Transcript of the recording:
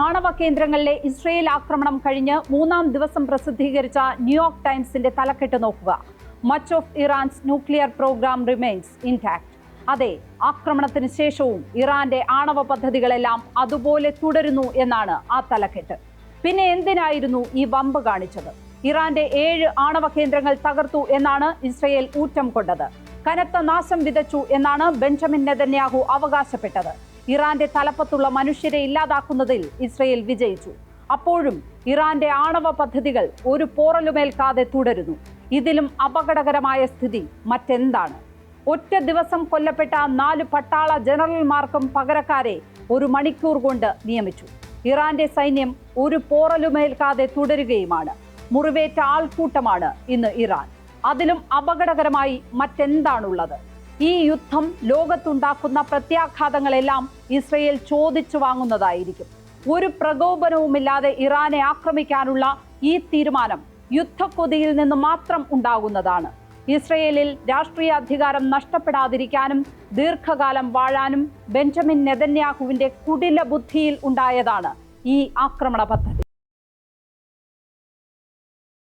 ആണവ കേന്ദ്രങ്ങളിലെ ഇസ്രയേൽ ആക്രമണം കഴിഞ്ഞ് മൂന്നാം ദിവസം പ്രസിദ്ധീകരിച്ച ന്യൂയോർക്ക് ടൈംസിന്റെ തലക്കെട്ട് നോക്കുക. Much of Iran's nuclear programme remains intact. അതെ, ആക്രമണത്തിന് ശേഷവും ഇറാന്റെ ആണവ പദ്ധതികളെല്ലാം അതുപോലെ തുടരുന്നു എന്നാണ് ആ തലക്കെട്ട്. പിന്നെ എന്തിനായിരുന്നു ഈ വമ്പ് കാണിച്ചത്? ഇറാന്റെ 7 ആണവ കേന്ദ്രങ്ങൾ തകർത്തു എന്നാണ് ഇസ്രയേൽ ഊറ്റം കൊണ്ടത്. കനത്ത നാശം വിതച്ചു എന്നാണ് ബെഞ്ചമിൻ നെതന്യാഹു അവകാശപ്പെട്ടത്. ഇറാന്റെ തലപ്പത്തുള്ള മനുഷ്യരെ ഇല്ലാതാക്കുന്നതിൽ ഇസ്രയേൽ വിജയിച്ചു. അപ്പോഴും ഇറാന്റെ ആണവ പദ്ധതികൾ ഒരു പോറലുമേൽക്കാതെ തുടരുന്നു. ഇതിലും അപകടകരമായ സ്ഥിതി മറ്റെന്താണ്? ഒറ്റ ദിവസം കൊല്ലപ്പെട്ട 4 പട്ടാള ജനറൽമാർക്കും പകരക്കാരെ 1 മണിക്കൂർ കൊണ്ട് നിയമിച്ചു. ഇറാന്റെ സൈന്യം ഒരു പോറലുമേൽക്കാതെ തുടരുകയുമാണ്. മുറിവേറ്റ ആൾക്കൂട്ടമാണ് ഇന്ന് ഇറാൻ. അതിലും അപകടകരമായി മറ്റെന്താണുള്ളത്? ഈ യുദ്ധം ലോകത്തുണ്ടാക്കുന്ന പ്രത്യാഘാതങ്ങളെല്ലാം ഇസ്രയേൽ ചോദിച്ചു വാങ്ങുന്നതായിരിക്കും. ഒരു പ്രകോപനവുമില്ലാതെ ഇറാനെ ആക്രമിക്കാനുള്ള ഈ തീരുമാനം യുദ്ധക്കൊതിയിൽ നിന്ന് മാത്രം ഉണ്ടാകുന്നതാണ്. ഇസ്രയേലിൽ രാഷ്ട്രീയ അധികാരം നഷ്ടപ്പെടാതിരിക്കാനും ദീർഘകാലം വാഴാനും ബെഞ്ചമിൻ നെതന്യാഹുവിന്റെ കുടില ബുദ്ധിയിൽ ഉണ്ടായതാണ് ഈ ആക്രമണ പദ്ധതി.